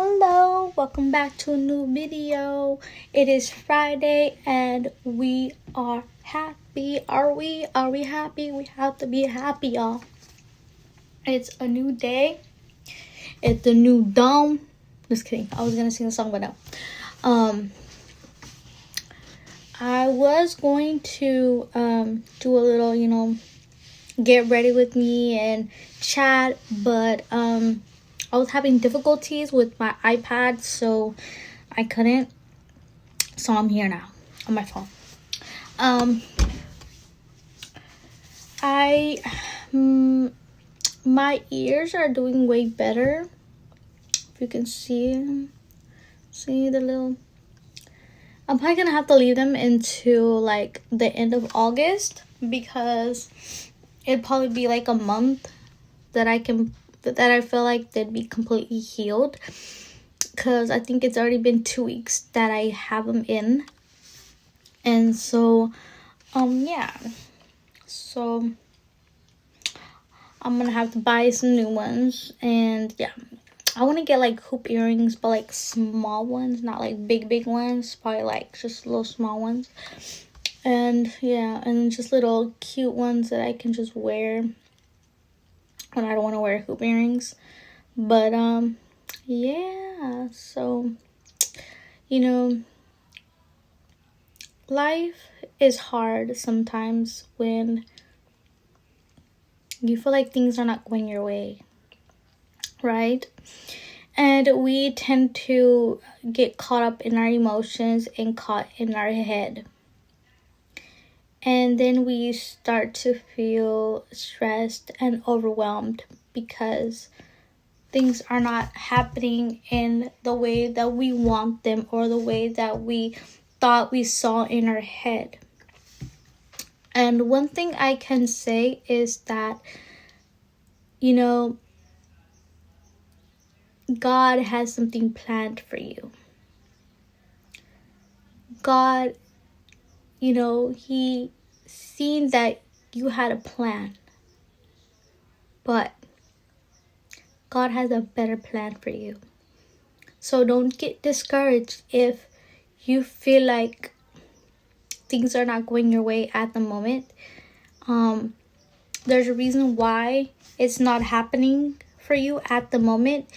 Hello, welcome back to a new video. It is Friday and we are happy. Are we happy? We have to be happy, y'all. It's a new day. It's a new dawn. Just kidding. I was gonna sing a song, but no. I was going to do a little, get ready with me and chat, but I was having difficulties with my iPad, so I couldn't. So I'm here now on my phone. My ears are doing way better. If you can see the little. I'm probably gonna have to leave them until like the end of August because it'd probably be like a month that I feel like they'd be completely healed, because I think it's already been 2 weeks that I have them in. And so so I'm gonna have to buy some new ones. And I want to get like hoop earrings, but like small ones, not like big ones, probably like just little small ones. And and just little cute ones that I can just wear when I don't want to wear hoop earrings. But so life is hard sometimes when you feel like things are not going your way, right? And we tend to get caught up in our emotions and caught in our head. And then we start to feel stressed and overwhelmed because things are not happening in the way that we want them or the way that we thought we saw in our head. And one thing I can say is that, God has something planned for you. God, He seen that you had a plan. But God has a better plan for you. So don't get discouraged if you feel like things are not going your way at the moment. There's a reason why it's not happening for you at the moment,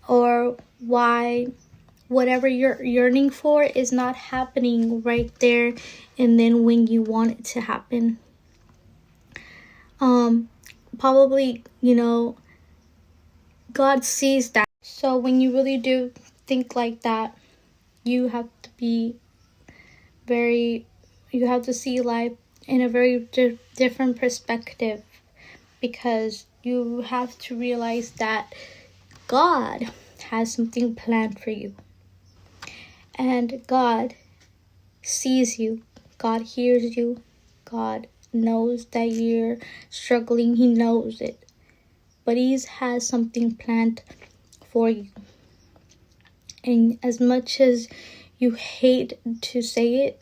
or why whatever you're yearning for is not happening right there and then when you want it to happen. Probably, God sees that. So when you really do think like that, you have to see life in a very different perspective, because you have to realize that God has something planned for you. And God sees you. God hears you. God knows that you're struggling. He knows it. But He has something planned for you. And as much as you hate to say it,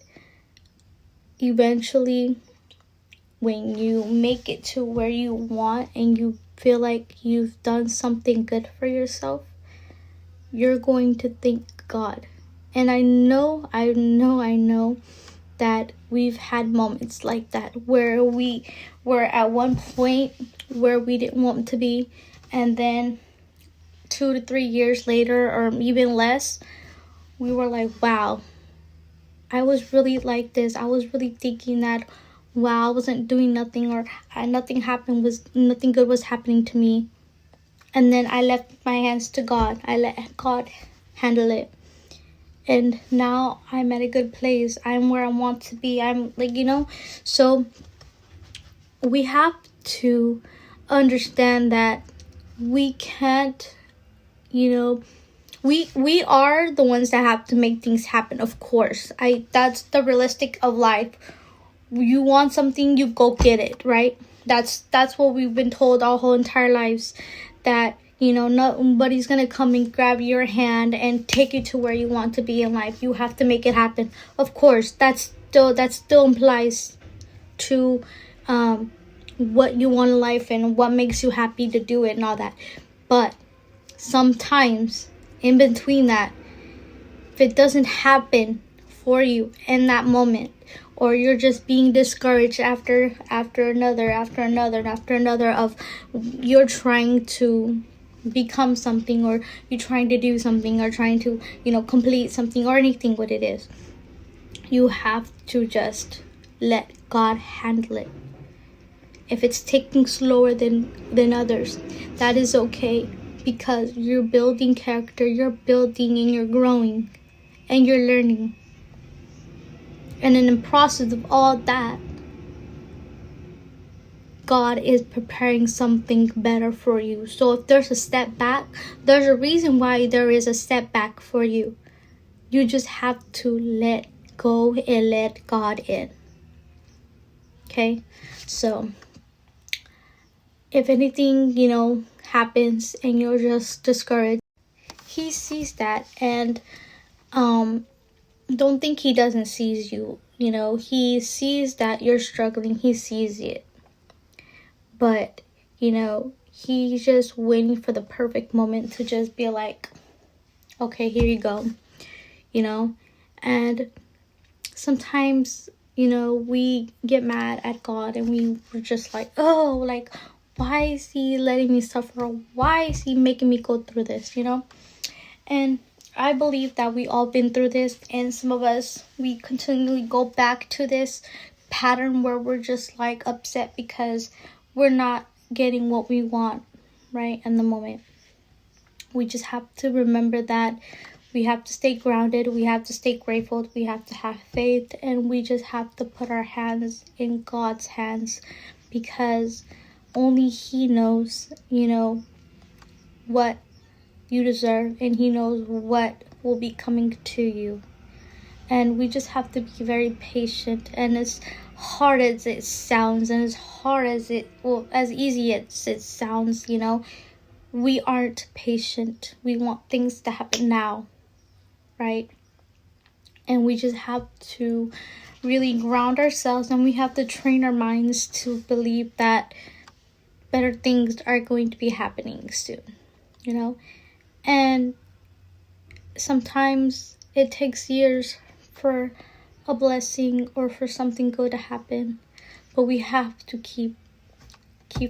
eventually, when you make it to where you want and you feel like you've done something good for yourself, you're going to thank God. And I know that we've had moments like that where we were at one point where we didn't want to be, and then 2 to 3 years later, or even less, we were like, wow, I was really like this. I was really thinking that, wow, I wasn't doing nothing, or nothing good was happening to me. And then I left my hands to God. I let God handle it. And now I'm at a good place. I'm where I want to be. I'm so we have to understand that we can't, we are the ones that have to make things happen, of course. That's the realistic of life. You want something, you go get it, right? That's what we've been told our whole entire lives, that nobody's gonna come and grab your hand and take you to where you want to be in life. You have to make it happen. Of course, that still implies to what you want in life and what makes you happy to do it and all that. But sometimes in between that, if it doesn't happen for you in that moment, or you're just being discouraged after another of you're trying to become something, or you're trying to do something, or trying to complete something, or anything what it is, you have to just let God handle it. If it's taking slower than others, that is okay, because you're building character, you're building, and you're growing, and you're learning. And in the process of all that, God is preparing something better for you. So if there's a step back, there's a reason why there is a step back for you. You just have to let go and let God in. Okay? So if anything, happens and you're just discouraged, He sees that, and don't think He doesn't see you. He sees that you're struggling. He sees it. But, He's just waiting for the perfect moment to just be like, okay, here you go. And sometimes, we get mad at God, and we're just like, oh, like, why is He letting me suffer? Why is He making me go through this, And I believe that we all been through this, and some of us, we continually go back to this pattern where we're just like upset because we're not getting what we want right in the moment. We just have to remember that we have to stay grounded, we have to stay grateful, we have to have faith, and we just have to put our hands in God's hands, because only He knows, what you deserve, and He knows what will be coming to you. And we just have to be very patient. And as hard as it sounds, and as hard as as easy as it sounds, we aren't patient. We want things to happen now, right? And we just have to really ground ourselves, and we have to train our minds to believe that better things are going to be happening soon, And sometimes it takes years for a blessing or for something good to happen, but we have to keep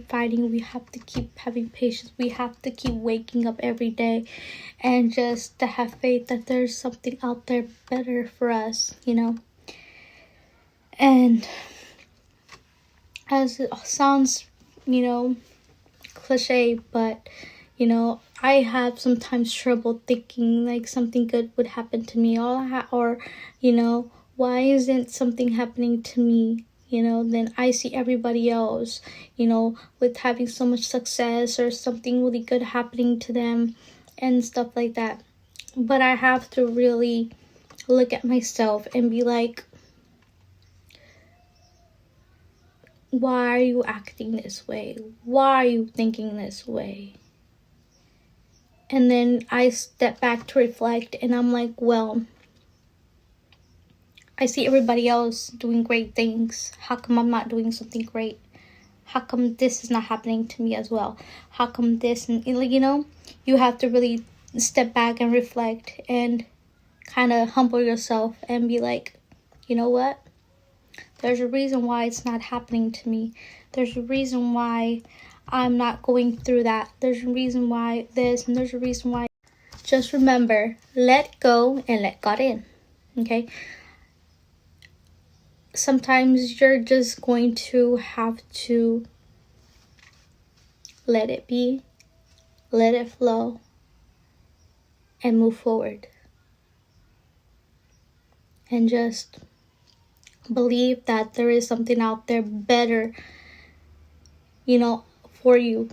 fighting. We have to keep having patience. We have to keep waking up every day, and just to have faith that there's something out there better for us, And as it sounds, cliche, but I have sometimes trouble thinking like something good would happen to me, or why isn't something happening to me? Then I see everybody else, with having so much success or something really good happening to them and stuff like that. But I have to really look at myself and be like, why are you acting this way? Why are you thinking this way? And then I step back to reflect, and I'm like, well, I see everybody else doing great things. How come I'm not doing something great? How come this is not happening to me as well? How come this? And you have to really step back and reflect, and kind of humble yourself and be like, you know what? There's a reason why it's not happening to me. There's a reason why I'm not going through that. There's a reason why this, and there's a reason why. Just remember, let go and let God in. Okay? Sometimes you're just going to have to let it be, let it flow, and move forward. And just believe that there is something out there better, for you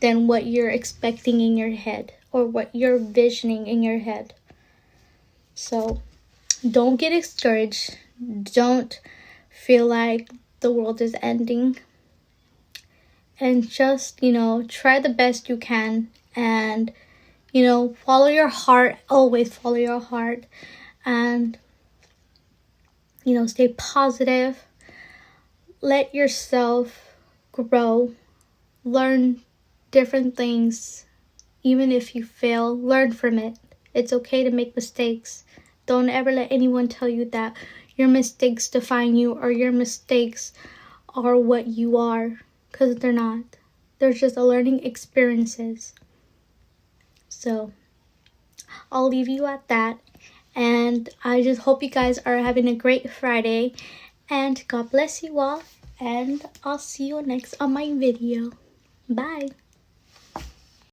than what you're expecting in your head, or what you're visioning in your head. So don't get discouraged. Don't feel like the world is ending. And just, try the best you can. And, follow your heart. Always follow your heart. And, stay positive. Let yourself grow. Learn different things. Even if you fail, learn from it. It's okay to make mistakes. Don't ever let anyone tell you that your mistakes define you or your mistakes are what you are, because they're not. They're just learning experiences. So I'll leave you at that. And I just hope you guys are having a great Friday. And God bless you all. And I'll see you next on my video. Bye.